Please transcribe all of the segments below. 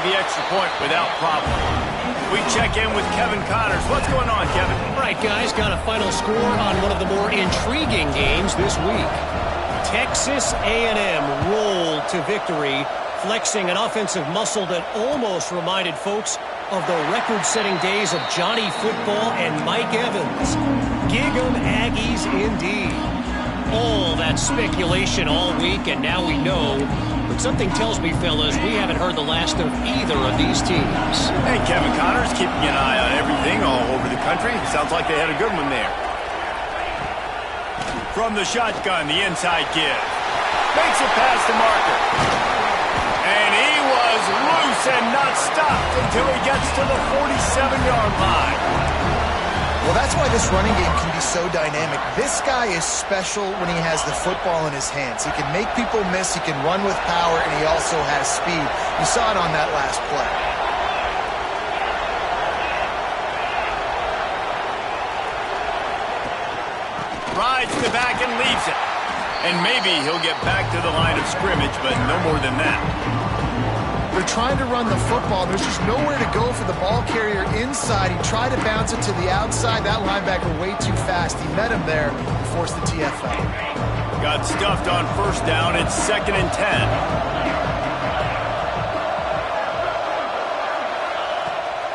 the extra point without problem. We check in with Kevin Connors. What's going on, Kevin? All right, guys, got a final score on one of the more intriguing games this week. Texas A&M rolled to victory, flexing an offensive muscle that almost reminded folks of the record-setting days of Johnny Football and Mike Evans. Gig 'em Aggies indeed. All that speculation all week, and now we know. But something tells me, fellas, we haven't heard the last of either of these teams. Hey, Kevin Connors, keeping an eye on everything all over the country. Sounds like they had a good one there. From the shotgun, the inside give. Makes it past the marker. And he was loose and not stopped until he gets to the 47-yard line. Well, that's why this running game can be so dynamic. This guy is special when he has the football in his hands. He can make people miss, he can run with power, and he also has speed. You saw it on that last play. Rides the back and leaves it. And maybe he'll get back to the line of scrimmage, but no more than that. They're trying to run the football. There's just nowhere to go for the ball carrier inside. He tried to bounce it to the outside. That linebacker way too fast. He met him there and forced the TFL. Got stuffed on first down. It's 2nd and 10.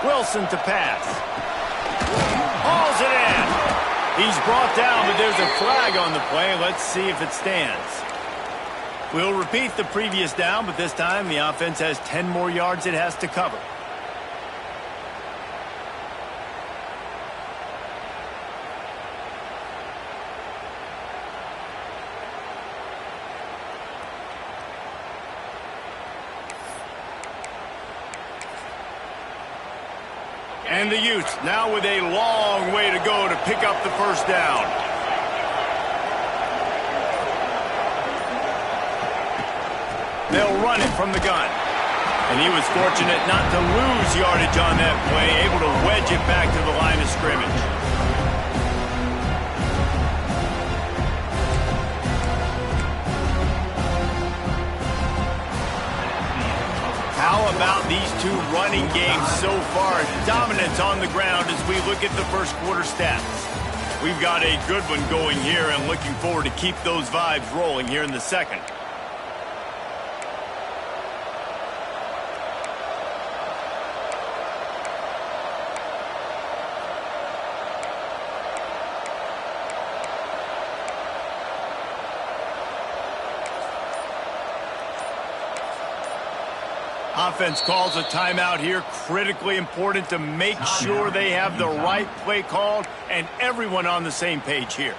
Wilson to pass. Hauls it in. He's brought down, but there's a flag on the play. Let's see if it stands. We'll repeat the previous down, but this time the offense has 10 more yards it has to cover. And the Utes now with a long way to go to pick up the first down. They'll run it from the gun. And he was fortunate not to lose yardage on that play, able to wedge it back to the line of scrimmage. How about these two running games so far? Dominance on the ground as we look at the first quarter stats. We've got a good one going here and looking forward to keep those vibes rolling here in the second. Offense calls a timeout here. Critically important to make sure they have the right play called and everyone on the same page here.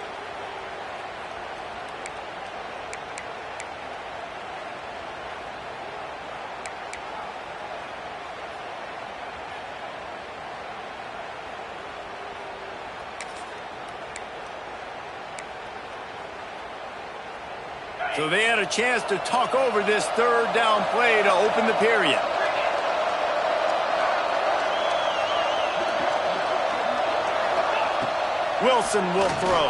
So they had a chance to talk over this third down play to open the period. Wilson will throw.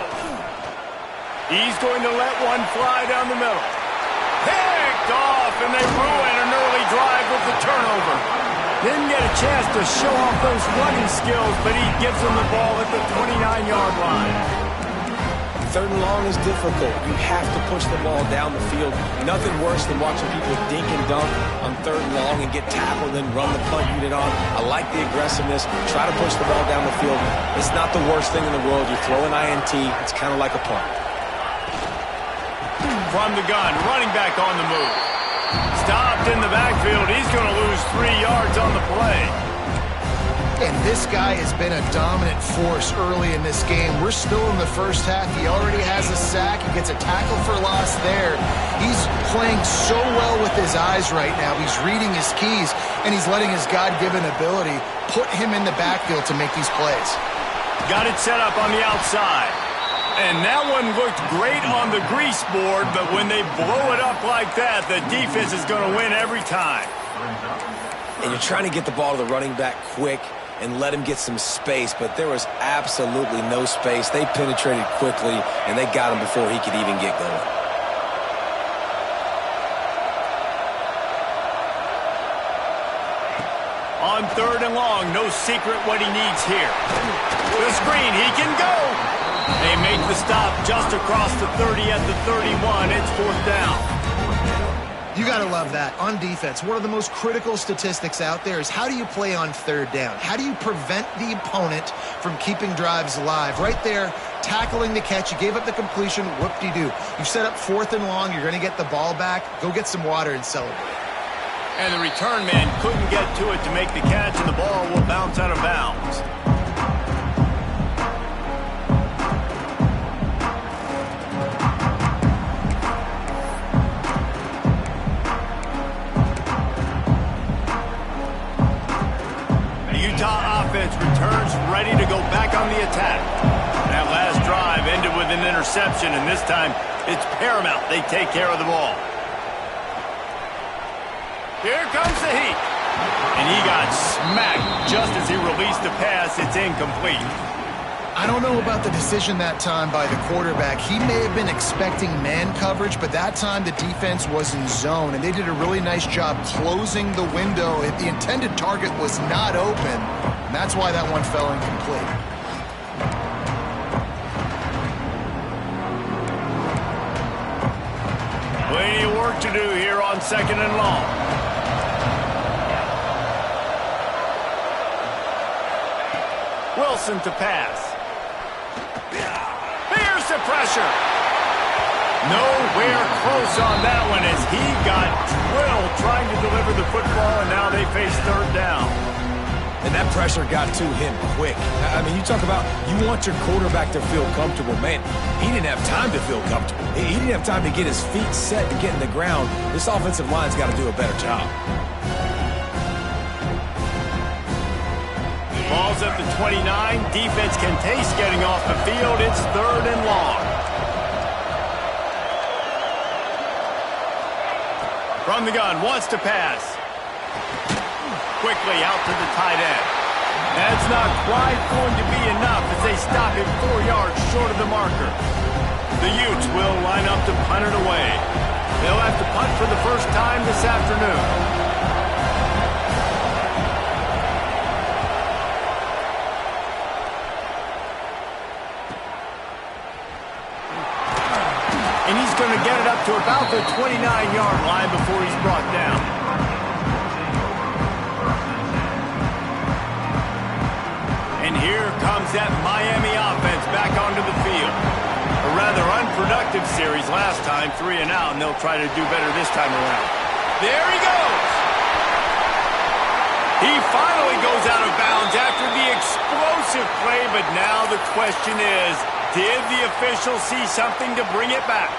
He's going to let one fly down the middle. Picked off, and they ruin an early drive with the turnover. Didn't get a chance to show off those running skills, but he gives them the ball at the 29-yard line. Third and long is difficult. You have to push the ball down the field. Nothing worse than watching people dink and dunk on third and long and get tackled and run the punt unit on. I like the aggressiveness. Try to push the ball down the field. It's not the worst thing in the world. You throw an INT. It's kind of like a punt. From the gun, running back on the move. Stopped in the backfield. He's going to lose 3 yards on the play. And this guy has been a dominant force early in this game. We're still in the first half. He already has a sack. He gets a tackle for loss there. He's playing so well with his eyes right now. He's reading his keys, and he's letting his God-given ability put him in the backfield to make these plays. Got it set up on the outside. And that one looked great on the grease board, but when they blow it up like that, the defense is going to win every time. And you're trying to get the ball to the running back quick and let him get some space, but there was absolutely no space. They penetrated quickly, and they got him before he could even get going. On 3rd and long, no secret what he needs here. The screen, he can go. They make the stop just across the 30 at the 31. It's 4th down. You got to love that. On defense, one of the most critical statistics out there is how do you play on 3rd down? How do you prevent the opponent from keeping drives alive? Right there, tackling the catch. You gave up the completion. Whoop-de-doo. You set up 4th and long. You're going to get the ball back. Go get some water and celebrate. And the return man couldn't get to it to make the catch, and the ball will bounce out of bounds. Utah offense returns ready to go back on the attack. That last drive ended with an interception, and this time it's paramount they take care of the ball. Here comes the heat. And he got smacked just as he released the pass. It's incomplete. I don't know about the decision that time by the quarterback. He may have been expecting man coverage, but that time the defense was in zone, and they did a really nice job closing the window. The intended target was not open, and that's why that one fell incomplete. Plenty of work to do here on 2nd and long. Wilson to pass. Here's the pressure. Nowhere close on that one as he got drilled trying to deliver the football, and now they face 3rd down. And that pressure got to him quick. I mean, you talk about you want your quarterback to feel comfortable. Man, he didn't have time to feel comfortable. He didn't have time to get his feet set and get in the ground. This offensive line's got to do a better job. Ball's at the 29. Defense can taste getting off the field. It's 3rd and long. From the gun, wants to pass. Quickly out to the tight end. That's not quite going to be enough as they stop him 4 yards short of the marker. The Utes will line up to punt it away. They'll have to punt for the first time this afternoon. And he's going to get it up to about the 29-yard line before he's brought down. And here comes that Miami offense back onto the field. A rather unproductive series last time, 3 and out, and they'll try to do better this time around. There he goes! He finally goes out of bounds after the explosive play, but now the question is, did the official see something to bring it back?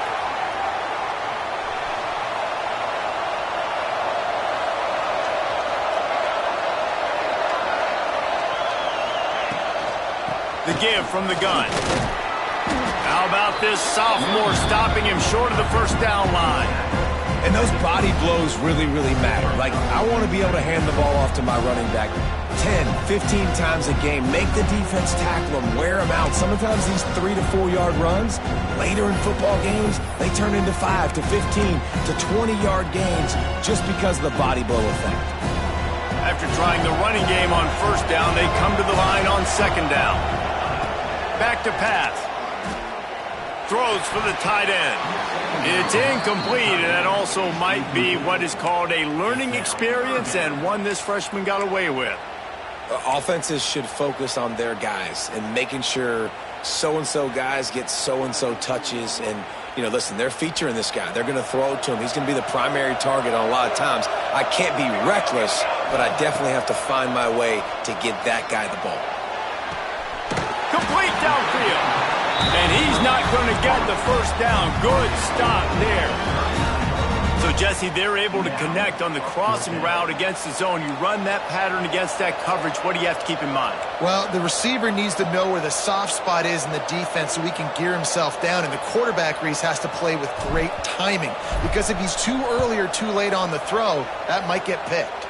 The give from the gun. How about this sophomore stopping him short of the 1st down line? And those body blows really, really matter. Like, I want to be able to hand the ball off to my running back 10, 15 times a game. Make the defense tackle them, wear them out. Sometimes these 3 to 4 yard runs, later in football games, they turn into 5 to 15 to 20-yard gains just because of the body blow effect. After trying the running game on 1st down, they come to the line on 2nd down. Back to pass. Throws for the tight end. It's incomplete, and that also might be what is called a learning experience and one this freshman got away with. Offenses should focus on their guys and making sure so-and-so guys get so-and-so touches. And, you know, listen, they're featuring this guy. They're going to throw it to him. He's going to be the primary target on a lot of times. I can't be reckless, but I definitely have to find my way to get that guy the ball. Complete downfield. And he's not going to get the 1st down. Good stop there. So, Jesse, they're able to connect on the crossing route against the zone. You run that pattern against that coverage. What do you have to keep in mind? Well, the receiver needs to know where the soft spot is in the defense so he can gear himself down. And the quarterback, Reese, has to play with great timing. Because if he's too early or too late on the throw, that might get picked.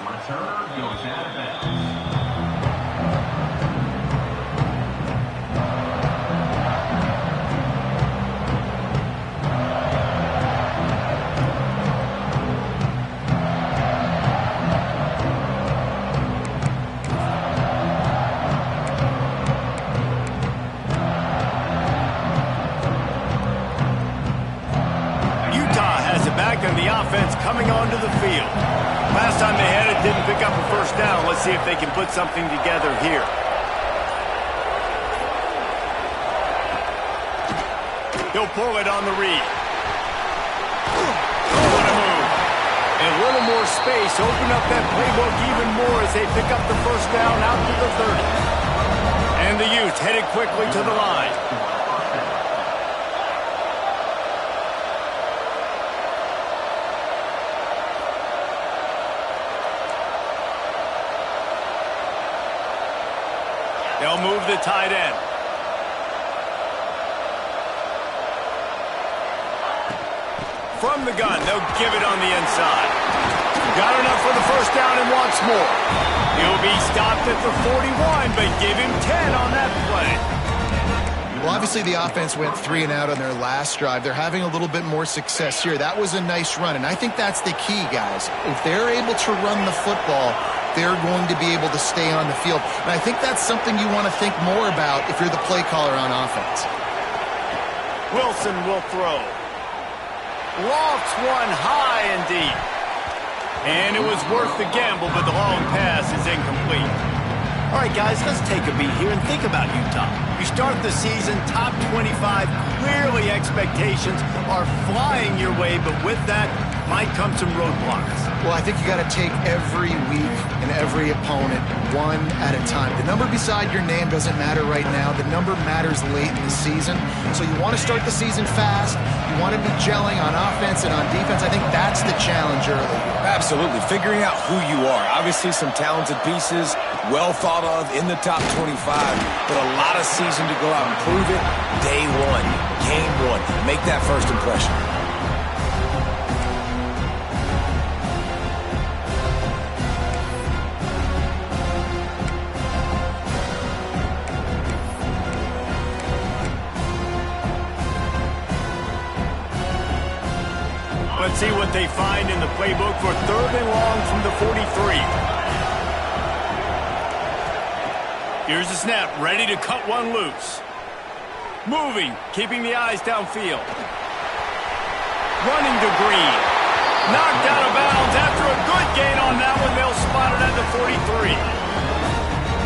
Returner goes out of bounds. and the offense coming onto the field. Last time they had it, didn't pick up a first down. Let's see if they can put something together here. He'll pull it on the read. Oh, what a move. And a little more space. Open up that playbook even more as they pick up the first down out to the 30. And the Utes headed quickly to the line. They'll move the tight end. From the gun, they'll give it on the inside. Got enough for the first down and wants more. He'll be stopped at the 41, but give him 10 on that play. Well, obviously the offense went 3 and out on their last drive. They're having a little bit more success here. That was a nice run, and I think that's the key, guys. If they're able to run the football, they're going to be able to stay on the field. And I think that's something you want to think more about if you're the play caller on offense. Wilson will throw. Lofts one high and deep. And it was worth the gamble, but the long pass is incomplete. All right, guys, let's take a beat here and think about Utah. You start the season top 25. Clearly expectations are flying your way, but with that might come some roadblocks. Well, I think you got to take every week and every opponent one at a time. The number beside your name doesn't matter right now. The number matters late in the season. So you want to start the season fast. You want to be gelling on offense and on defense. I think that's the challenge early. Absolutely. Figuring out who you are. Obviously some talented pieces, well thought of in the top 25, but a lot of season to go out and prove it. Day one, game one. Make that first impression. Let's see what they find in the playbook for 3rd and long from the 43. Here's the snap, ready to cut one loose. Moving, keeping the eyes downfield. Running to Green. Knocked out of bounds after a good gain on that one. They'll spot it at the 43.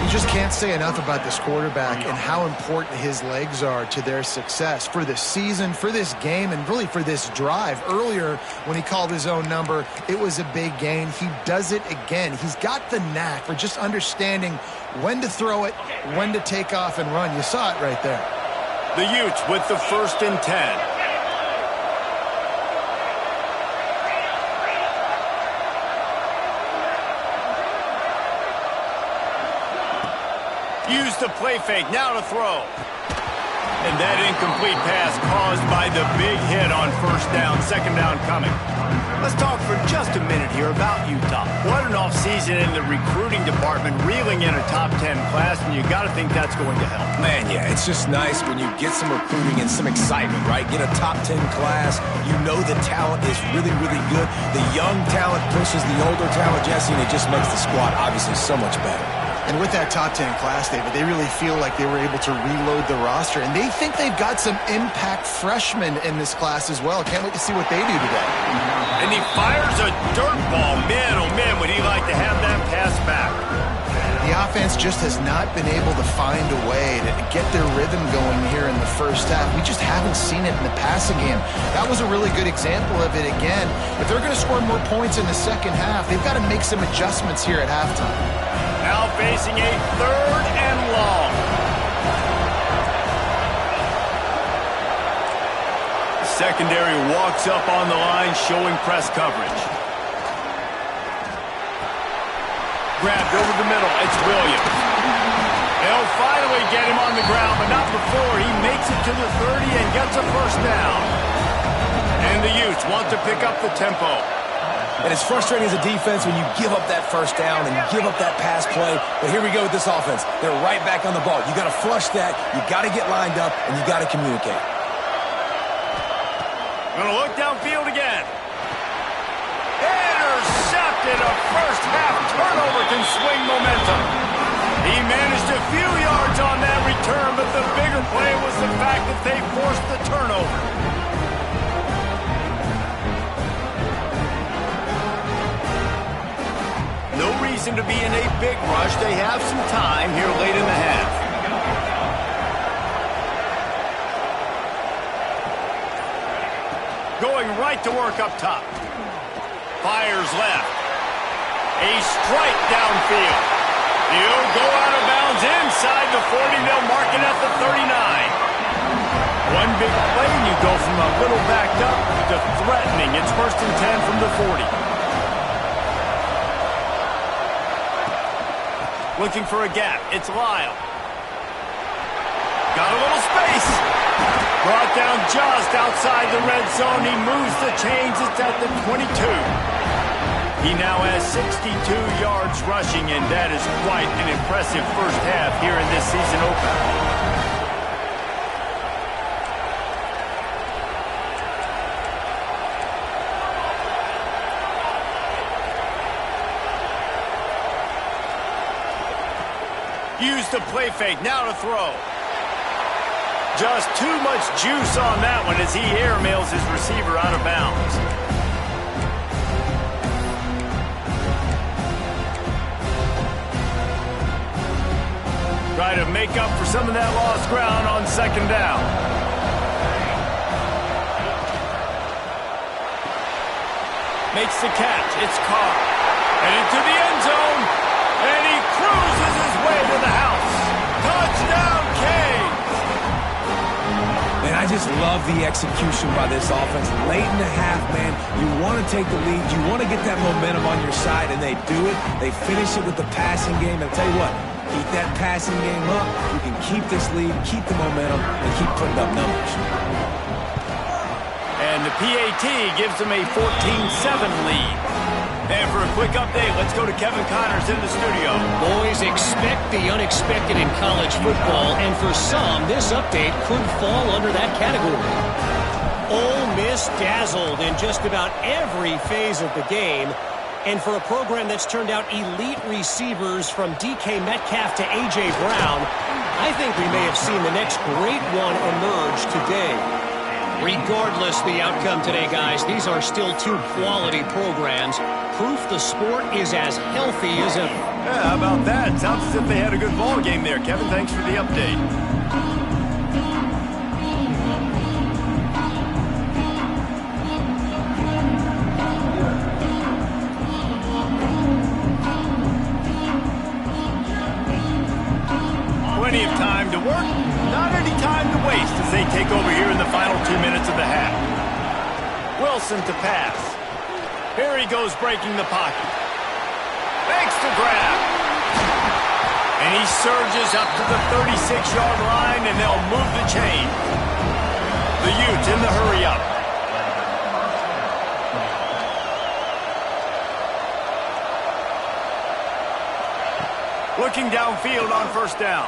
You just can't say enough about this quarterback and how important his legs are to their success for this season, for this game, and really for this drive. Earlier, when he called his own number, it was a big gain. He does it again. He's got the knack for just understanding when to throw it, when to take off and run. You saw it right there. The Utes with the 1st and 10. Use the play fake, now to throw. And that incomplete pass caused by the big hit on first down, 2nd down coming. Let's talk for just a minute here about Utah. What an offseason in the recruiting department, reeling in a top 10 class, and you got to think that's going to help. Man, yeah, it's just nice when you get some recruiting and some excitement, right? Get a top 10 class. You know the talent is really, really good. The young talent pushes the older talent, Jesse, and it just makes the squad obviously so much better. And with that top 10 class, David, they really feel like they were able to reload the roster. And they think they've got some impact freshmen in this class as well. Can't wait to see what they do today. And he fires a dirt ball. Man, oh man, would he like to have that pass back. The offense just has not been able to find a way to get their rhythm going here in the first half. We just haven't seen it in the passing game. That was a really good example of it again. If they're going to score more points in the second half, they've got to make some adjustments here at halftime. Now facing a 3rd and long. Secondary walks up on the line, showing press coverage. Grabbed over the middle. It's Williams. They'll finally get him on the ground, but not before. He makes it to the 30 and gets a first down. And the Utes want to pick up the tempo. And it's frustrating as a defense when you give up that first down and you give up that pass play. But here we go with this offense. They're right back on the ball. You got to flush that. You got to get lined up, and you got to communicate. Going to look downfield again. Intercepted. A first half turnover can swing momentum. He managed a few yards on that return, but the bigger play was the fact that they forced the turnover. to be in a big rush. They have some time here late in the half. Going right to work up top. Fires left. A strike downfield. He'll go out of bounds inside the 40. They'll mark it at the 39. One big play, and you go from a little backed up to threatening. It's 1st and 10 from the 40. Looking for a gap. It's Lyle. Got a little space. Brought down just outside the red zone. He moves the chains. It's at the 22. He now has 62 yards rushing, and that is quite an impressive first half here in this season opener. Use the play fake, now to throw. Just too much juice on that one as he airmails his receiver out of bounds. Try to make up for some of that lost ground on 2nd down. Makes the catch, it's Carr. And into the end zone. And he cruises his way to the house. Touchdown, Canes! Man, I just love the execution by this offense. Late in the half, man, you want to take the lead. You want to get that momentum on your side, and they do it. They finish it with the passing game. And I'll tell you what, keep that passing game up. You can keep this lead, keep the momentum, and keep putting up numbers. And the PAT gives them a 14-7 lead. And for a quick update, let's go to Kevin Connors in the studio. Boys, expect the unexpected in college football, and for some, this update could fall under that category. Ole Miss dazzled in just about every phase of the game, and for a program that's turned out elite receivers from DK Metcalf to A.J. Brown, I think we may have seen the next great one emerge today. Regardless the outcome today, guys, these are still two quality programs. Proof the sport is as healthy as ever. Yeah, how about that? Sounds as if they had a good ball game there. Kevin, thanks for the update. Plenty of time to work, not any time to waste as they take over here in the final 2 minutes of the half. Wilson to pass. Here he goes breaking the pocket. Makes the grab. And he surges up to the 36-yard line, and they'll move the chain. The Utes in the hurry-up. Looking downfield on 1st down.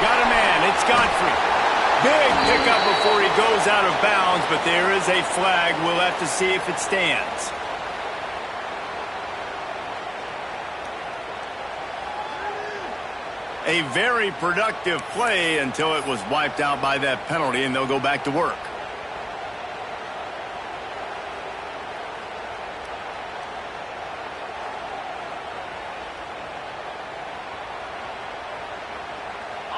Got a man. It's Godfrey. Big pickup before he goes out of bounds, but there is a flag. We'll have to see if it stands. A very productive play until it was wiped out by that penalty, and they'll go back to work.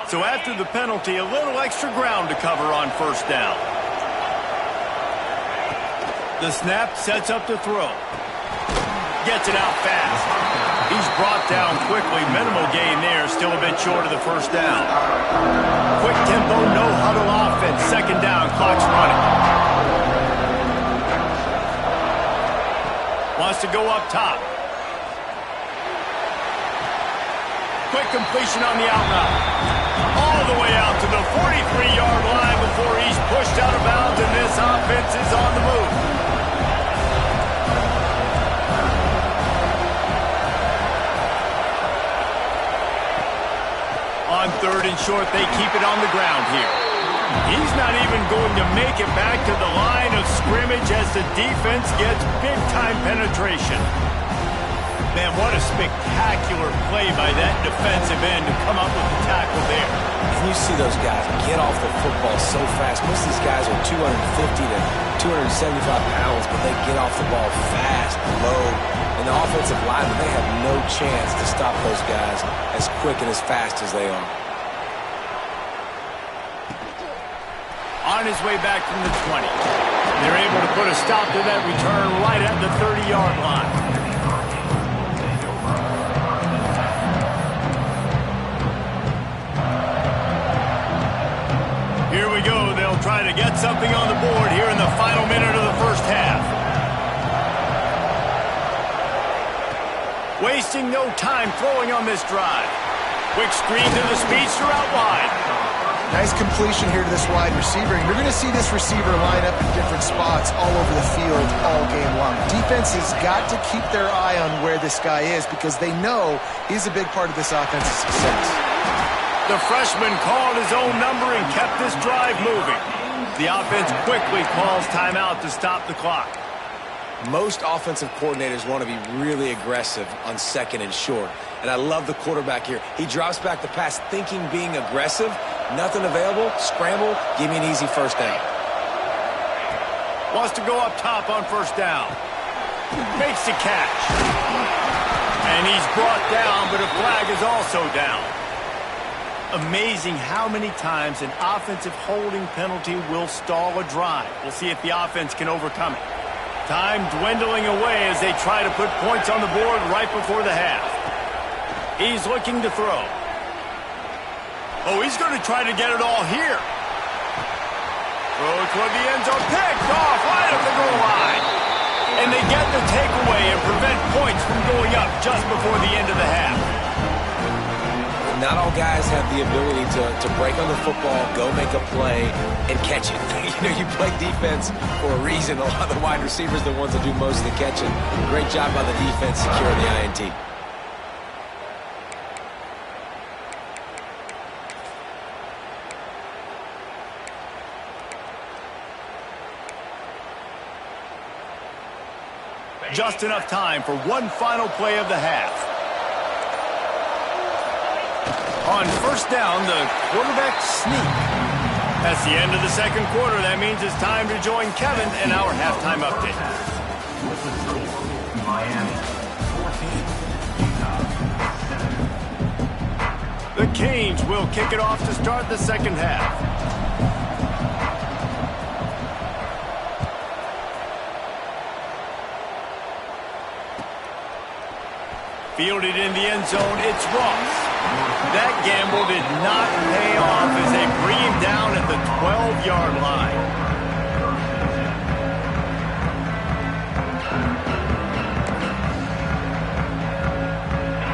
So after the penalty, a little extra ground to cover on 1st down. The snap sets up to throw. Gets it out fast. He's brought down quickly. Minimal gain there. Still a bit short of the 1st down. Quick tempo, no huddle offense. 2nd down, clock's running. Wants to go up top. Quick completion on the out route. All the way out to the 43-yard line before he's pushed out of bounds, and this offense is on the move. On 3rd and short, they keep it on the ground here. He's not even going to make it back to the line of scrimmage as the defense gets big-time penetration. Man, what a spectacular play by that defensive end to come up with the tackle there. And you see those guys get off the football so fast. Most of these guys are 250 to 275 pounds, but they get off the ball fast, low. And the offensive linemen, they have no chance to stop those guys as quick and as fast as they are. On his way back from the 20. They're able to put a stop to that return right at the 30-yard line. Here we go. They'll try to get something on the board here in the final minute of the first half. Wasting no time throwing on this drive. Quick screen to the speedster out wide. Nice completion here to this wide receiver. And you're going to see this receiver line up in different spots all over the field all game long. Defense has got to keep their eye on where this guy is because they know he's a big part of this offense's success. The freshman called his own number and kept this drive moving. The offense quickly calls timeout to stop the clock. Most offensive coordinators want to be really aggressive on second and short. And I love the quarterback here. He drops back the pass thinking being aggressive. Nothing available. Scramble. Give me an easy first down. Wants to go up top on first down. Makes the catch. And he's brought down, but a flag is also down. Amazing how many times an offensive holding penalty will stall a drive. We'll see if the offense can overcome it. Time dwindling away as they try to put points on the board right before the half. He's looking to throw. Oh, he's going to try to get it all here. Throw toward the end zone. Picked off right at the goal line. And they get the takeaway and prevent points from going up just before the end of the half. Not all guys have the ability to break on the football, go make a play, and catch it. You play defense for a reason. A lot of the wide receivers are the ones that do most of the catching. Great job by the defense securing the INT. Just enough time for one final play of the half. On first down, the quarterback sneak. That's the end of the second quarter. That means it's time to join Kevin in our halftime update. Miami, 14, Utah, 7. The Canes will kick it off to start the second half. Fielded in the end zone, it's Ross. That gamble did not pay off as they bring him down at the 12-yard line.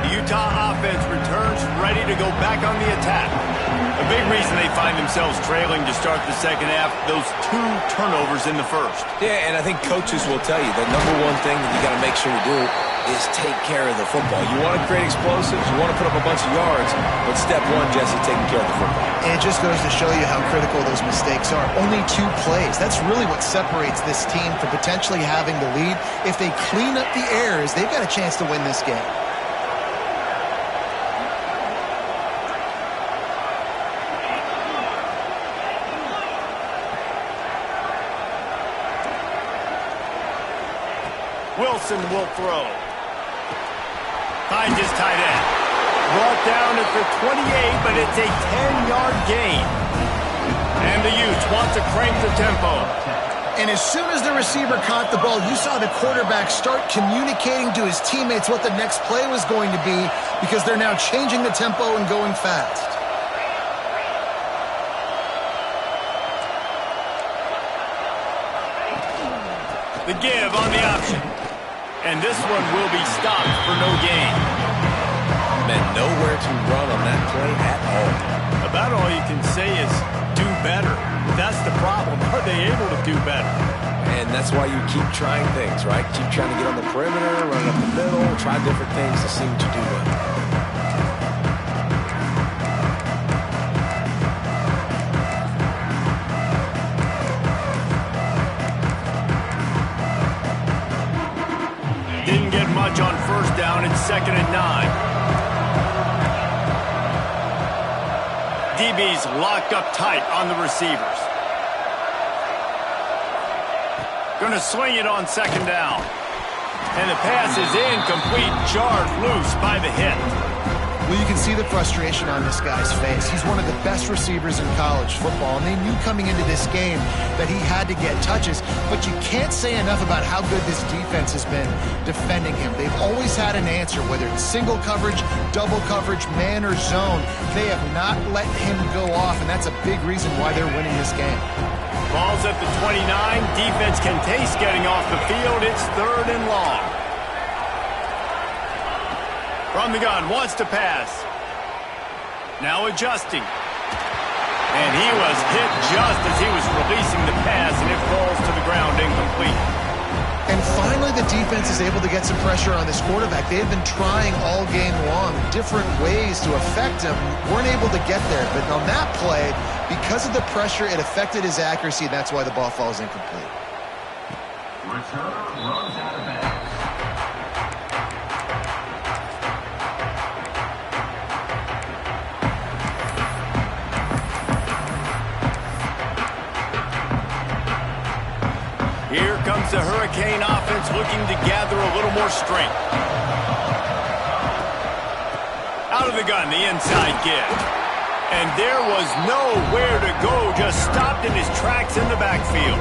The Utah offense returns ready to go back on the attack. A big reason they find themselves trailing to start the second half, those 2 turnovers in the first. Yeah, and I think coaches will tell you the number one thing that you got to make sure you do is take care of the football. You want to create explosives, you want to put up a bunch of yards, but step one, Jesse, taking care of the football. And it just goes to show you how critical those mistakes are. Only 2 plays. That's really what separates this team from potentially having the lead. If they clean up the errors, they've got a chance to win this game. Wilson will throw. Finds his tight end. Brought down at the 28, but it's a 10-yard gain. And the Utes want to crank the tempo. And as soon as the receiver caught the ball, you saw the quarterback start communicating to his teammates what the next play was going to be because they're now changing the tempo and going fast. The give on the option. And this one will be stopped for no gain. Man, nowhere to run on that play at all. About all you can say is do better. That's the problem. Are they able to do better? And that's why you keep trying things, right? Keep trying to get on the perimeter, run up the middle, try different things to see what you do well. much on first down and 2nd and 9. DB's locked up tight on the receivers. Going to swing it on 2nd down. And the pass is incomplete, jarred loose by the hit. Well, you can see the frustration on this guy's face. He's one of the best receivers in college football, and they knew coming into this game that he had to get touches, but you can't say enough about how good this defense has been defending him. They've always had an answer, whether it's single coverage, double coverage, man or zone. They have not let him go off, and that's a big reason why they're winning this game. Ball's at the 29. Defense can taste getting off the field. It's 3rd and long. From the gun, wants to pass. Now adjusting. And he was hit just as he was releasing the pass, and it falls to the ground incomplete. And finally, the defense is able to get some pressure on this quarterback. They've been trying all game long different ways to affect him. Weren't able to get there. But on that play, because of the pressure, it affected his accuracy. That's why the ball falls incomplete. Returner runs out of bounds. Here comes the Hurricane offense looking to gather a little more strength. Out of the gun, the inside give. And there was nowhere to go, just stopped in his tracks in the backfield.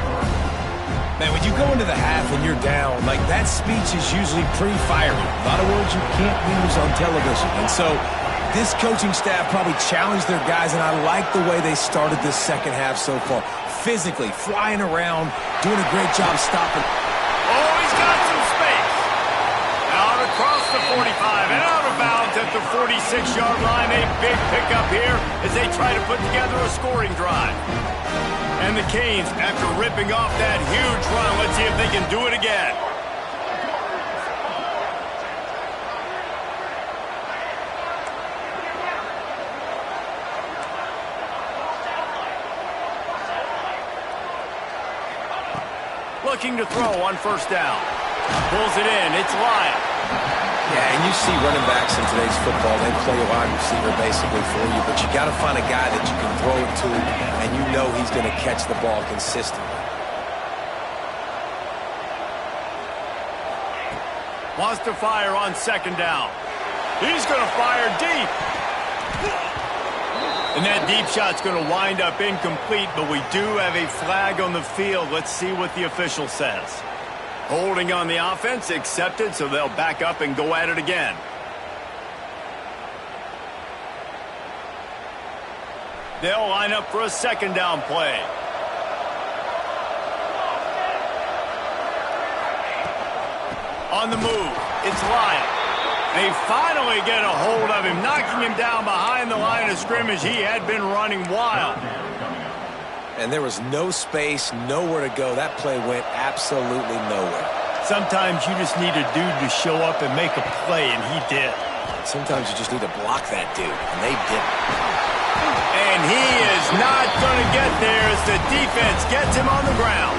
Man, when you go into the half and you're down, like that speech is usually pretty fiery. A lot of words you can't use on television. And so this coaching staff probably challenged their guys, and I like the way they started this second half so far. Physically, flying around, doing a great job stopping. Oh, he's got some space. Out across the 45 and out of bounds at the 46-yard line. A big pickup here as they try to put together a scoring drive. And the Canes, after ripping off that huge run, let's see if they can do it again. Looking to throw on first down. Pulls it in. It's Lyon. Yeah, and you see running backs in today's football, they play a wide receiver basically for you, but you got to find a guy that you can throw it to, and you know he's going to catch the ball consistently. Wants to fire on 2nd down. He's going to fire deep. And that deep shot's going to wind up incomplete, but we do have a flag on the field. Let's see what the official says. Holding on the offense, accepted, so they'll back up and go at it again. They'll line up for a 2nd down play. On the move, it's Lyon. They finally get a hold of him, knocking him down behind the line of scrimmage. He had been running wild. And there was no space, nowhere to go. That play went absolutely nowhere. Sometimes you just need a dude to show up and make a play, and he did. Sometimes you just need to block that dude, and they didn't. And he is not going to get there as the defense gets him on the ground.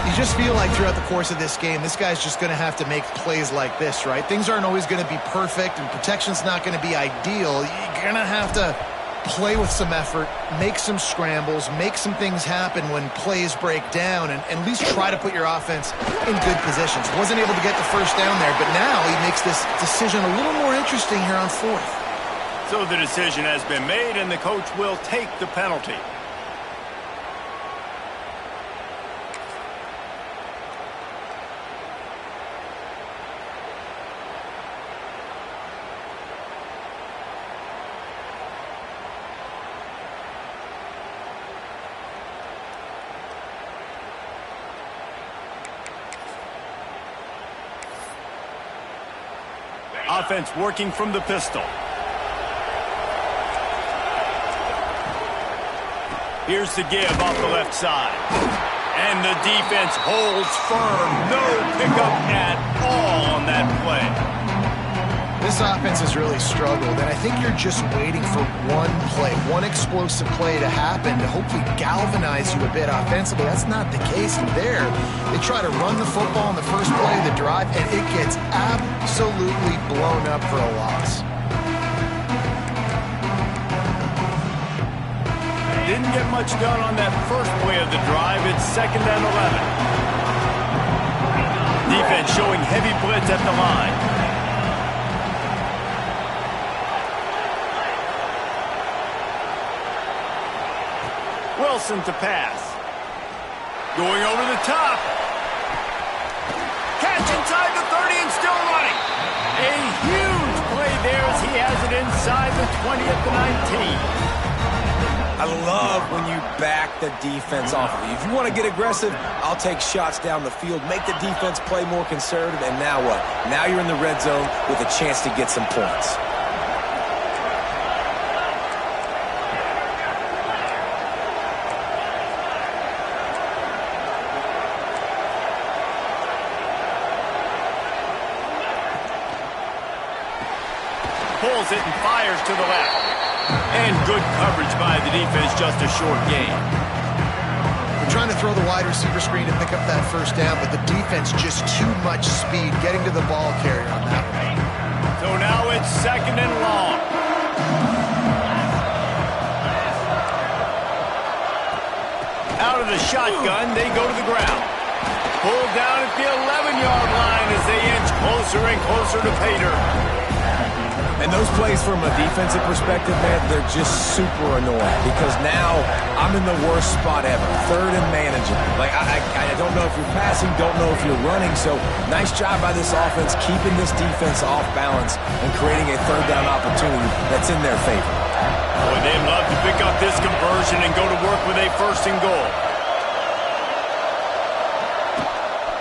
You just feel like throughout the course of this game, this guy's just going to have to make plays like this, right? Things aren't always going to be perfect, and protection's not going to be ideal. You're going to have to play with some effort, make some scrambles, make some things happen when plays break down, and at least try to put your offense in good positions. Wasn't able to get the first down there, but now he makes this decision a little more interesting here on 4th. So the decision has been made, and the coach will take the penalty. Offense working from the pistol. Here's the give off the left side. And the defense holds firm. No pickup at all on that play. This this offense has really struggled, and I think you're just waiting for one play, one explosive play to happen to hopefully galvanize you a bit offensively. That's not the case there. They try to run the football in the first play of the drive, and it gets absolutely blown up for a loss. Didn't get much done on that first play of the drive. It's 2nd and 11. Defense showing heavy blitz at the line. Wilson to pass. Going over the top. Catch inside the 30 and still running. A huge play there as he has it inside the 20 at the 19. I love when you back the defense off of you. If you want to get aggressive, I'll take shots down the field, make the defense play more conservative, and now what? Now you're in the red zone with a chance to get some points. Pulls it and fires to the left. And good coverage by the defense, just a short gain. They're trying to throw the wide receiver screen to pick up that first down, but the defense just too much speed getting to the ball carrier on that one. So now it's 2nd and long. Out of the shotgun, they go to the ground. Pulled down at the 11-yard line as they inch closer and closer to pay dirt. And those plays from a defensive perspective, man, they're just super annoying because now I'm in the worst spot ever. 3rd and manageable. Like, I don't know if you're passing, don't know if you're running. So nice job by this offense keeping this defense off balance and creating a 3rd down opportunity that's in their favor. Boy, they'd love to pick up this conversion and go to work with a 1st and goal.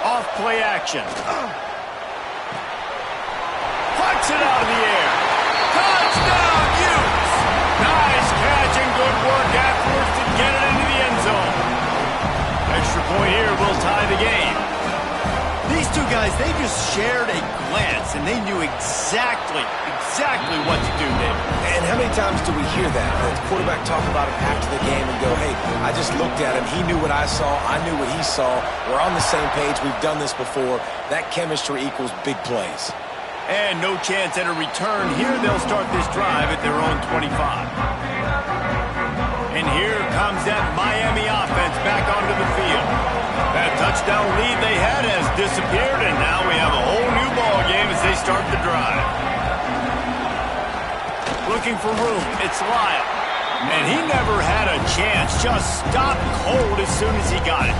Off play action. Flicks it out of the air. Touchdown, Utes! Nice catch and good work afterwards to get it into the end zone. Extra point here will tie the game. These two guys, they just shared a glance, and they knew exactly what to do, David. And how many times do we hear that? The quarterback talk about it after the game and go, hey, I just looked at him. He knew what I saw. I knew what he saw. We're on the same page. We've done this before. That chemistry equals big plays. And no chance at a return here. They'll start this drive at their own 25. And here comes that Miami offense back onto the field. That touchdown lead they had has disappeared, and now we have a whole new ball game as they start the drive. Looking for room, it's Lyle. And he never had a chance. Just stopped cold as soon as he got it.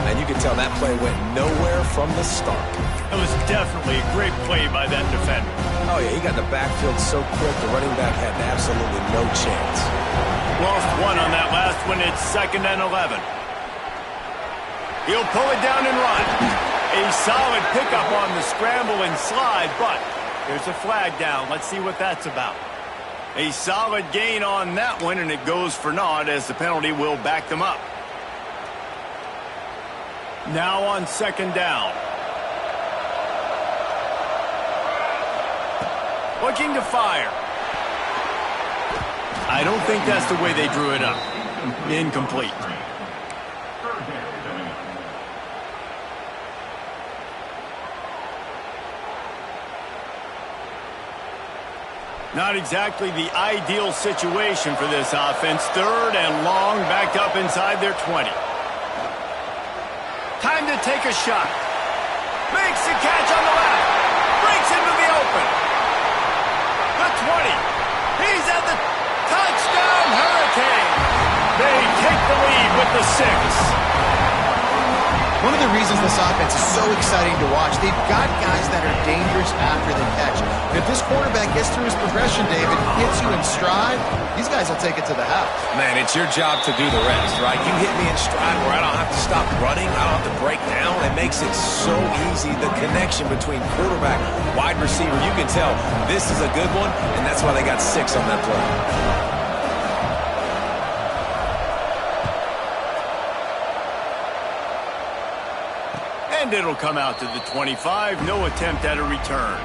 And you can tell that play went nowhere from the start. It was definitely a great play by that defender. Oh, yeah, he got the backfield so quick, the running back had absolutely no chance. Lost one on that last one. It's 2nd and 11. He'll pull it down and run. A solid pickup on the scramble and slide, but there's a flag down. Let's see what that's about. A solid gain on that one, and it goes for naught as the penalty will back them up. Now on 2nd down. Looking to fire. I don't think that's the way they drew it up. Incomplete. Not exactly the ideal situation for this offense. 3rd and long, backed up inside their 20. Time to take a shot. Makes the catch on the left. Breaks into the open. The 20. He's at the touchdown Hurricane. They take the lead with the 6. One of the reasons this offense is so exciting to watch, they've got guys that are dangerous after the catch. And if this quarterback gets through his progression, David, hits you in stride, these guys will take it to the house. Man, it's your job to do the rest, right? You hit me in stride where I don't have to stop running, I don't have to break down. It makes it so easy, the connection between quarterback, wide receiver. You can tell this is a good one, and that's why they got 6 on that play. And it'll come out to the 25. No attempt at a return.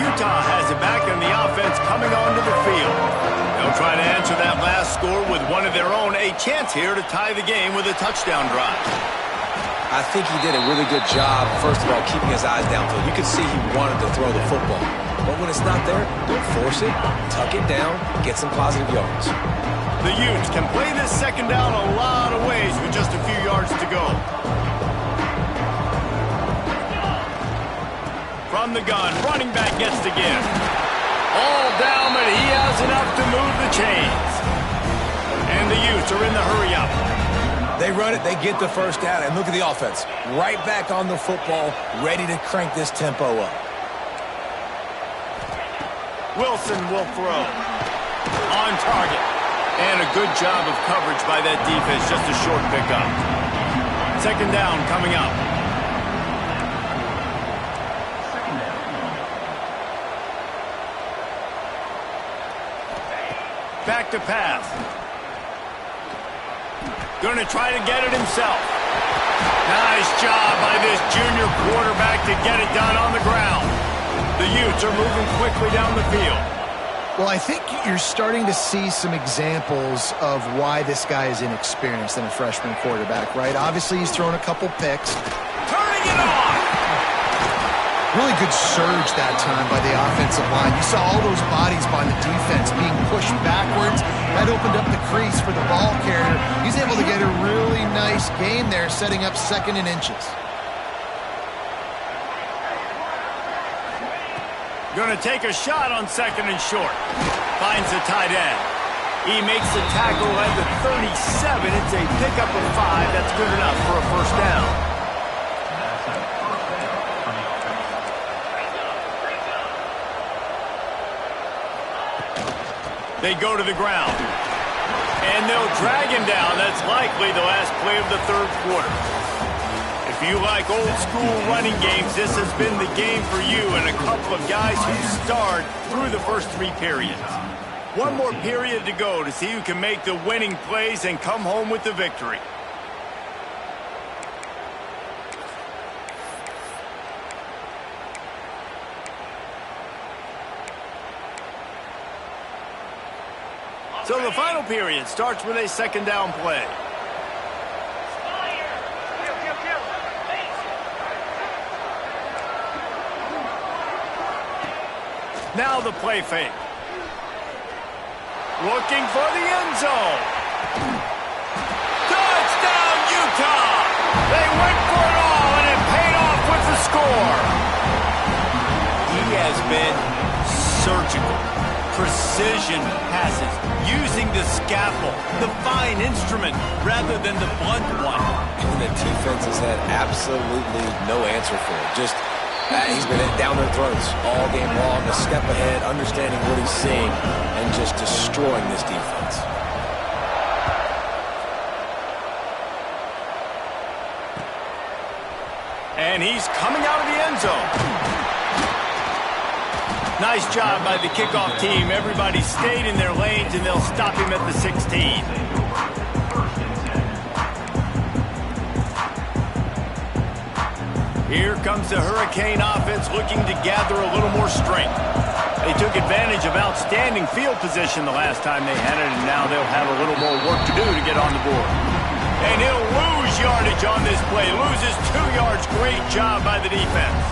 Utah has it back in the offense coming onto the field. They'll try to answer that last score with one of their own. A chance here to tie the game with a touchdown drive. I think he did a really good job, first of all, keeping his eyes downfield. You could see he wanted to throw the football. But when it's not there, don't force it. Tuck it down, get some positive yards. The Utes can play this second down a lot of ways with just a few yards to go. From the gun, running back gets to give. All down, but he has enough to move the chains. And the Utes are in the hurry-up. They run it, they get the first down, and look at the offense. Right back on the football, ready to crank this tempo up. Wilson will throw. On target. And a good job of coverage by that defense, just a short pickup. Second down coming up. Back to pass. Going to try to get it himself. Nice job by this junior quarterback to get it done on the ground. The Utes are moving quickly down the field. Well, I think you're starting to see some examples of why this guy is inexperienced in a freshman quarterback, right? Obviously, he's thrown a couple picks. Turning it on! Really good surge that time by the offensive line. You saw all those bodies by the defense being pushed backwards. That opened up the crease for the ball carrier. He's able to get a really nice gain there, setting up second and inches. Going to take a shot on second and short. Finds the tight end. He makes the tackle at the 37. It's a pickup of 5. That's good enough for a first down. They go to the ground. And they'll drag him down. That's likely the last play of the third quarter. If you like old-school running games, this has been the game for you and a couple of guys who starred through the first 3 periods. One more period to go to see who can make the winning plays and come home with the victory. So the final period starts with a second down play. Now the play fake. Looking for the end zone. Touchdown, Utah! They went for it all, and it paid off with the score. He has been surgical. Precision passes, using the scalpel, the fine instrument, rather than the blunt one. And the defense has had absolutely no answer for it. Just he's been down their throats all game long, a step ahead, understanding what he's seeing, and just destroying this defense. And he's coming out of the end zone. Nice job by the kickoff team. Everybody stayed in their lanes, and they'll stop him at the 16. Here comes the Hurricane offense looking to gather a little more strength. They took advantage of outstanding field position the last time they had it, and now they'll have a little more work to do to get on the board. And he'll lose yardage on this play. Loses 2 yards. Great job by the defense.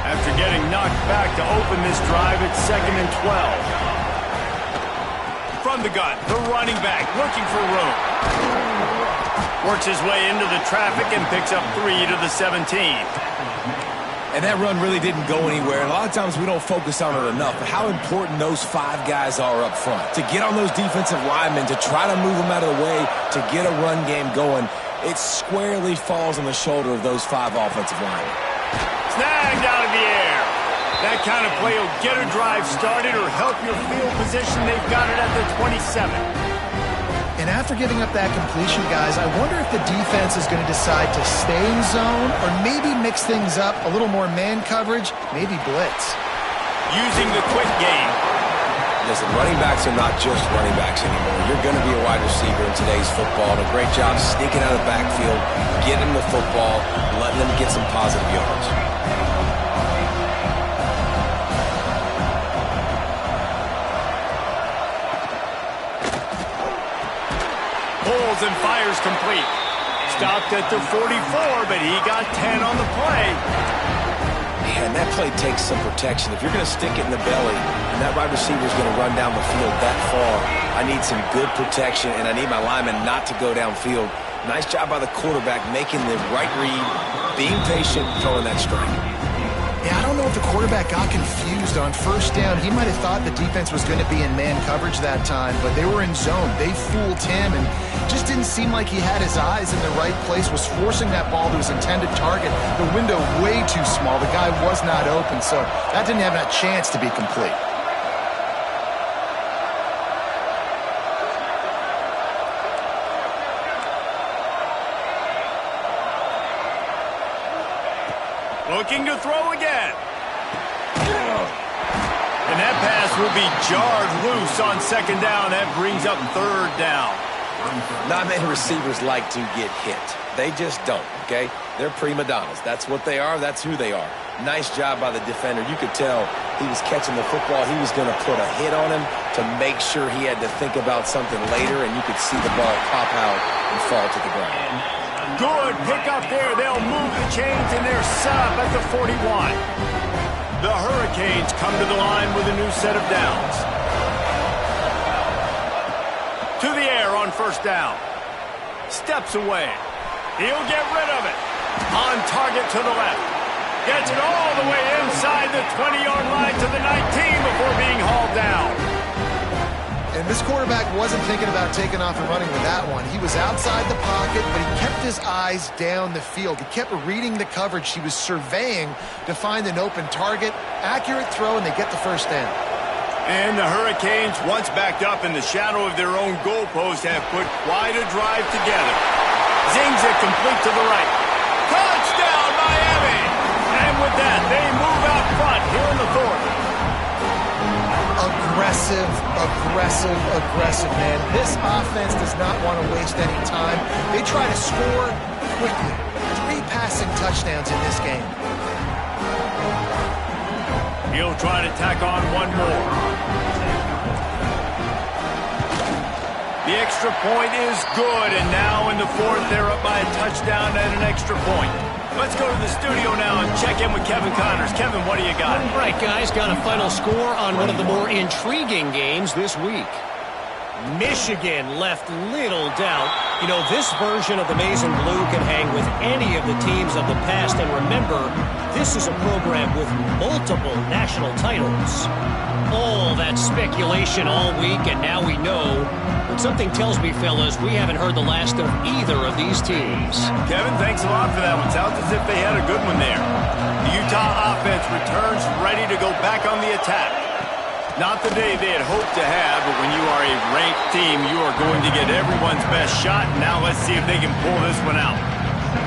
After getting knocked back to open this drive, it's 2nd and 12. From the gun, the running back looking for room. Works his way into the traffic and picks up 3 to the 17. And that run really didn't go anywhere. And a lot of times we don't focus on it enough, but how important those 5 guys are up front. To get on those defensive linemen, to try to move them out of the way, to get a run game going, it squarely falls on the shoulder of those 5 offensive linemen. Snagged out of the air. That kind of play will get a drive started or help your field position. They've got it at the 27. And after giving up that completion, guys, I wonder if the defense is going to decide to stay in zone or maybe mix things up, a little more man coverage, maybe blitz. Using the quick game. Listen, running backs are not just running backs anymore. You're going to be a wide receiver in today's football. And a great job sneaking out of the backfield, getting the football, letting them get some positive yards. and fires complete. Stopped at the 44, but he got 10 on the play. Man, that play takes some protection. If you're going to stick it in the belly and that wide receiver is going to run down the field that far, I need some good protection, and I need my lineman not to go downfield. Nice job by the quarterback making the right read, being patient, throwing that strike. Yeah, I don't know if the quarterback got confused on first down. He might have thought the defense was going to be in man coverage that time, but they were in zone. They fooled him and just didn't seem like he had his eyes in the right place, was forcing that ball to his intended target. The window way too small. The guy was not open, so that didn't have a chance to be complete. Looking to throw again. And that pass will be jarred loose on second down. That brings up third down. Not many receivers like to get hit. They just don't, okay? They're prima donnas. That's what they are. That's who they are. Nice job by the defender. You could tell he was catching the football. He was going to put a hit on him to make sure he had to think about something later, and you could see the ball pop out and fall to the ground. Good pick up there. They'll move the chains, and they're set up at the 41. The Hurricanes come to the line with a new set of downs. To the air on first down. Steps away. He'll get rid of it. On target to the left. Gets it all the way inside the 20-yard line to the 19 before being hauled down. And this quarterback wasn't thinking about taking off and running with that one. He was outside the pocket, but he kept his eyes down the field. He kept reading the coverage. He was surveying to find an open target. Accurate throw, and they get the first down. And the Hurricanes, once backed up in the shadow of their own goalpost, have put quite a drive together. Zings it complete to the right. Touchdown, Miami! And with that, they move out front here in the fourth. Aggressive, aggressive, aggressive, man. This offense does not want to waste any time. They try to score quickly. 3 passing touchdowns in this game. He'll try to tack on one more. The extra point is good, and now in the fourth, they're up by a touchdown and an extra point. Let's go to the studio now and check in with Kevin Connors. Kevin, what do you got? All right, guys, got a final score on one of the more intriguing games this week. Michigan left little doubt. You know, this version of the Maize and Blue can hang with any of the teams of the past. And remember, this is a program with multiple national titles. All that speculation all week, and now we know. But something tells me, fellas, we haven't heard the last of either of these teams. Kevin, thanks a lot for that one. Sounds as if they had a good one there. The Utah offense returns ready to go back on the attack. Not the day they had hoped to have, but when you are a ranked team, you are going to get everyone's best shot. Now let's see if they can pull this one out.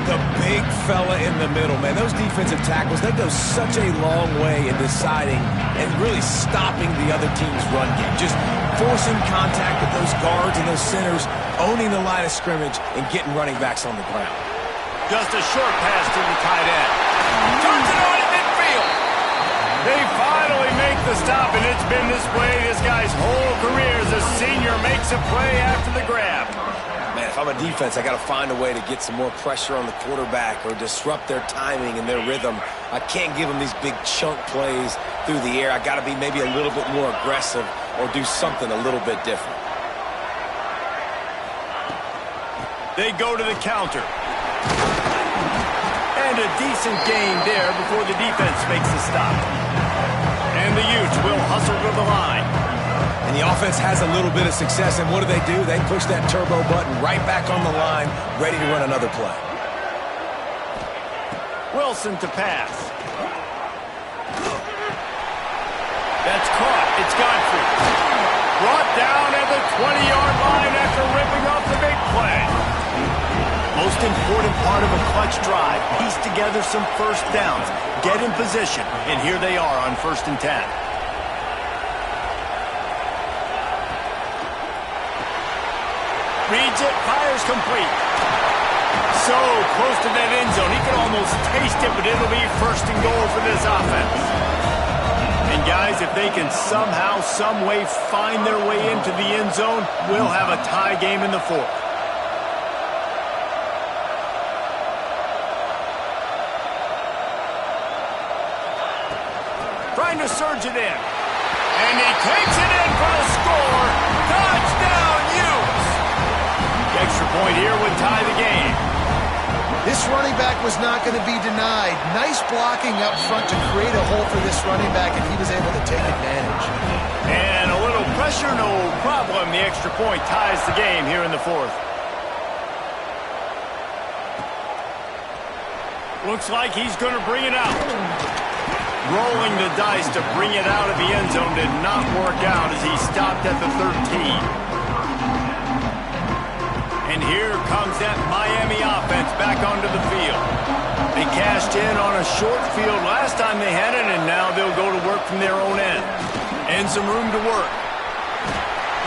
The big fella in the middle, man. Those defensive tackles, they go such a long way in deciding and really stopping the other team's run game. Just forcing contact with those guards and those centers, owning the line of scrimmage, and getting running backs on the ground. Just a short pass to the tight end. Turns it on in midfield. They finally make the stop, and it's been this way this guy's whole career as a senior makes a play after the grab. Man, if I'm a defense, I got to find a way to get some more pressure on the quarterback or disrupt their timing and their rhythm. I can't give them these big chunk plays through the air. I got to be maybe a little bit more aggressive or do something a little bit different. They go to the counter. And a decent gain there before the defense makes the stop. And the Utes will hustle to the line. And the offense has a little bit of success, and what do? They push that turbo button right back on the line, ready to run another play. Wilson to pass. That's caught. It's Godfrey. Brought down at the 20-yard line after ripping off the big play. Most important part of a clutch drive. Piece together some first downs. Get in position. And here they are on 1st and 10. Reads it, fires complete. So close to that end zone. He can almost taste it, but it'll be 1st and goal for this offense. And guys, if they can somehow, some way find their way into the end zone, we'll have a tie game in the 4th. it in. And he takes it in for the score. Touchdown, Utes! The extra point here would tie the game. This running back was not going to be denied. Nice blocking up front to create a hole for this running back, and he was able to take advantage. And a little pressure, no problem. The extra point ties the game here in the fourth. Looks like he's going to bring it out. Rolling the dice to bring it out of the end zone did not work out as he stopped at the 13. And here comes that Miami offense back onto the field. They cashed in on a short field last time they had it, and now they'll go to work from their own end. And some room to work.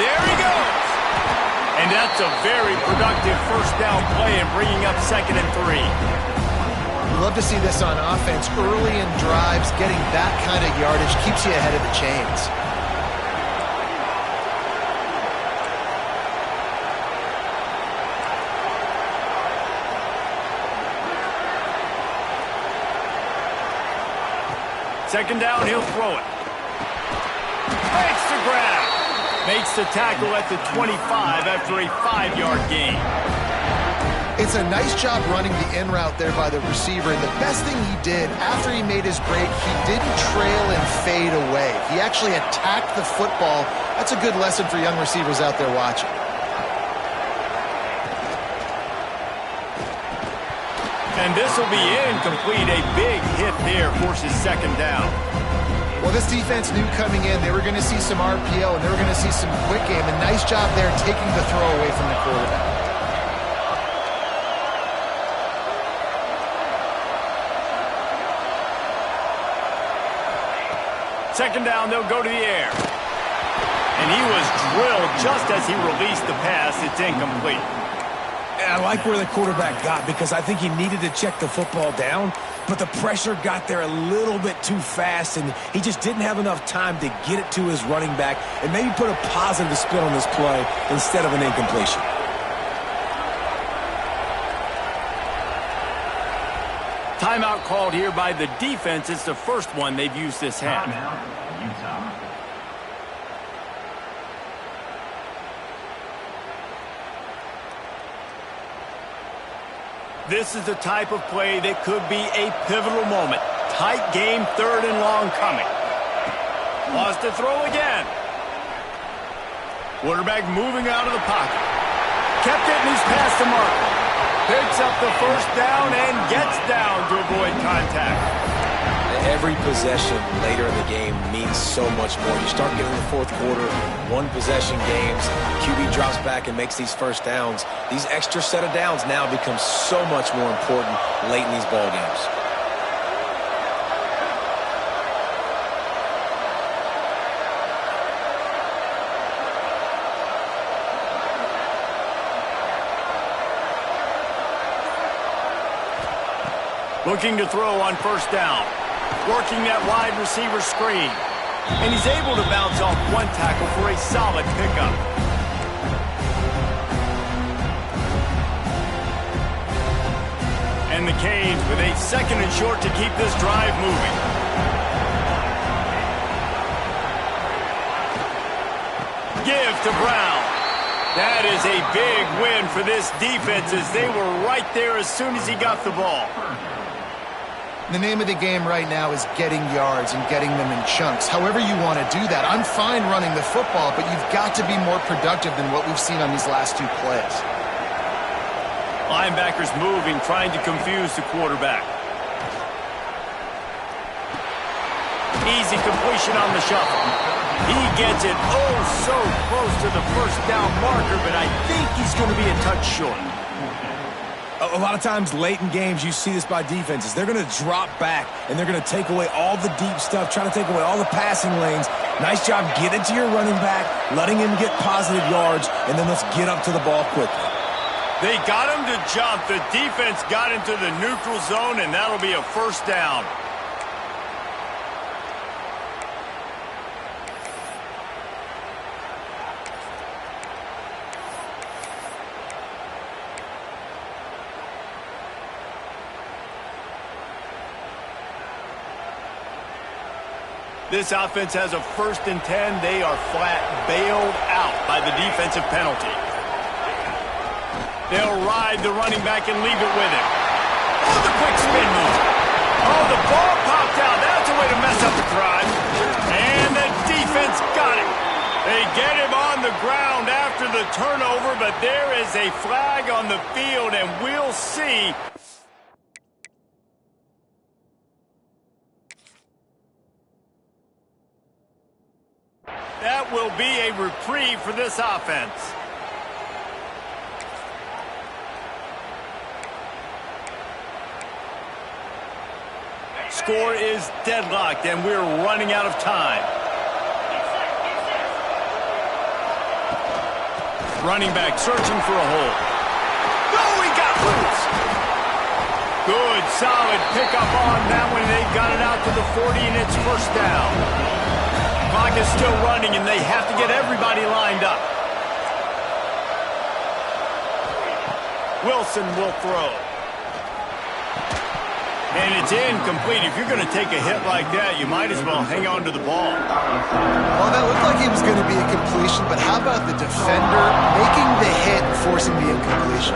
There he goes. And that's a very productive first down play and bringing up 2nd and 3. Love to see this on offense. Early in drives, getting that kind of yardage keeps you ahead of the chains. Second down, he'll throw it. Makes the grab. Makes the tackle at the 25 after a 5-yard gain. It's a nice job running the in route there by the receiver, and the best thing he did after he made his break, he didn't trail and fade away. He actually attacked the football. That's a good lesson for young receivers out there watching. And this will be incomplete. A big hit there forces 2nd down. Well, this defense knew coming in they were going to see some RPO and they were going to see some quick game. A nice job there taking the throw away from the quarterback. Second down, they'll go to the air. And he was drilled just as he released the pass. It's incomplete. I like where the quarterback got because I think he needed to check the football down, but the pressure got there a little bit too fast, and he just didn't have enough time to get it to his running back and maybe put a positive spin on this play instead of an incompletion. Timeout called here by the defense. It's the first one they've used this half. Utah. This is the type of play that could be a pivotal moment. Tight game, 3rd and long coming. Lost to throw again. Quarterback moving out of the pocket. Kept it and he's past the mark. Picks up the first down and gets down to avoid contact. Every possession later in the game means so much more. You start getting the fourth quarter, one-possession games, QB drops back and makes these first downs. These extra set of downs now become so much more important late in these ball games. Looking to throw on first down. Working that wide receiver screen. And he's able to bounce off one tackle for a solid pickup. And the Canes with a 2nd and short to keep this drive moving. Give to Brown. That is a big win for this defense as they were right there as soon as he got the ball. The name of the game right now is getting yards and getting them in chunks. However you want to do that. I'm fine running the football, but you've got to be more productive than what we've seen on these last 2 plays. Linebackers moving, trying to confuse the quarterback. Easy completion on the shuffle. He gets it so close to the first down marker, but I think he's going to be a touch short. A lot of times late in games, you see this by defenses. They're going to drop back, and they're going to take away all the deep stuff, trying to take away all the passing lanes. Nice job getting to your running back, letting him get positive yards, and then let's get up to the ball quickly. They got him to jump. The defense got into the neutral zone, and that'll be a first down. This offense has a 1st and 10. They are flat bailed out by the defensive penalty. They'll ride the running back and leave it with him. Oh, the quick spin move. Oh, the ball popped out. That's a way to mess up the drive. And the defense got it. They get him on the ground after the turnover, but there is a flag on the field, and we'll see. That will be a reprieve for this offense. Score is deadlocked, and we're running out of time. Running back searching for a hole. Oh, he got loose. Good, solid pickup on that one. They got it out to the 40, and it's 1st down. Clock is still running, and they have to get everybody lined up. Wilson will throw. And it's incomplete. If you're going to take a hit like that, you might as well hang on to the ball. Well, that looked like it was going to be a completion, but how about the defender making the hit and forcing the incompletion?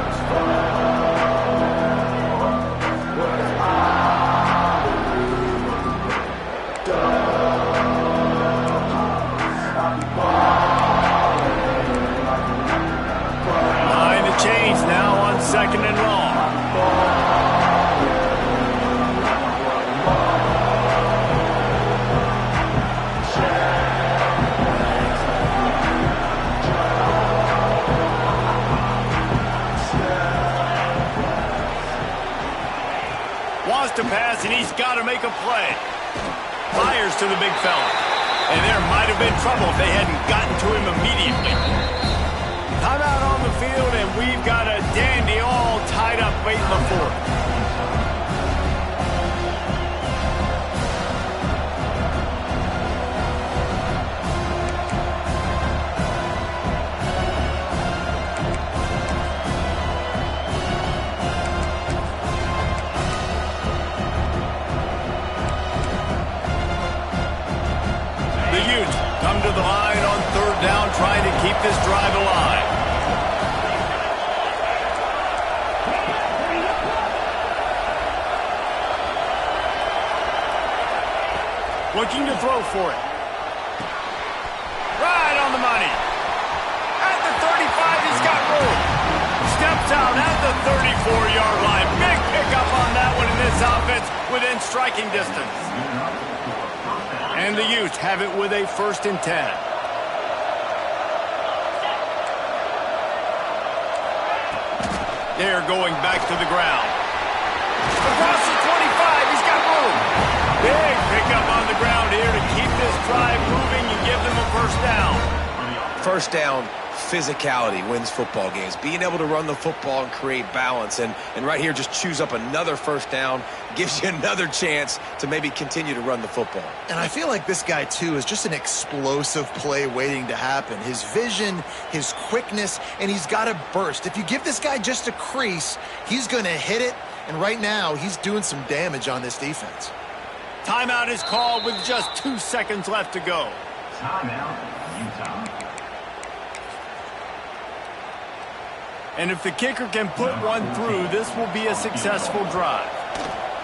Behind the chains now on 2nd and long. To pass, and he's got to make a play. Fires to the big fella. And there might have been trouble if they hadn't gotten to him immediately. Timeout on the field, and we've got a dandy all tied up late in the 4th. Come to the line on 3rd down, trying to keep this drive alive. Looking to throw for it. Right on the money. At the 35, he's got room. Steps out at the 34-yard line. Big pickup on that one in this offense within striking distance. And the Utes have it with a 1st and 10. They're going back to the ground. Across the 25, he's got room. Big pickup on the ground here to keep this drive moving and give them a 1st down. 1st down, physicality wins football games. Being able to run the football and create balance. And right here, just choose up another 1st down. Gives you another chance to maybe continue to run the football. And I feel like this guy, too, is just an explosive play waiting to happen. His vision, his quickness, and he's got a burst. If you give this guy just a crease, he's going to hit it. And right now, he's doing some damage on this defense. Timeout is called with just 2 seconds left to go. Timeout, Utah. And if the kicker can put one through, this will be a successful drive.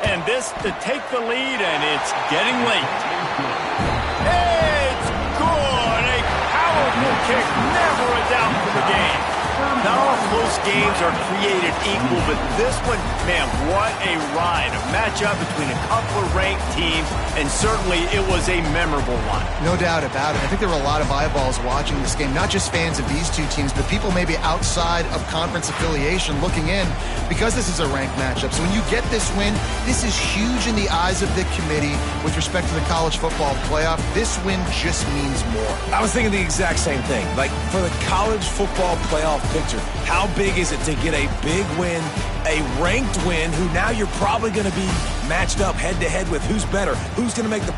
And this to take the lead, and it's getting late. It's good. A powerful kick, never a doubt for the game. Not all close games are created equal, but this one, man, what a ride. A matchup between a couple of ranked teams, and certainly it was a memorable one. No doubt about it. I think there were a lot of eyeballs watching this game, not just fans of these two teams, but people maybe outside of conference affiliation looking in, because this is a ranked matchup. So when you get this win, this is huge in the eyes of the committee with respect to the college football playoff. This win just means more. I was thinking the exact same thing. Like, for the college football playoff picture, how big is it to get a big win, a ranked win, who now you're probably going to be matched up head-to-head with who's better, who's going to make the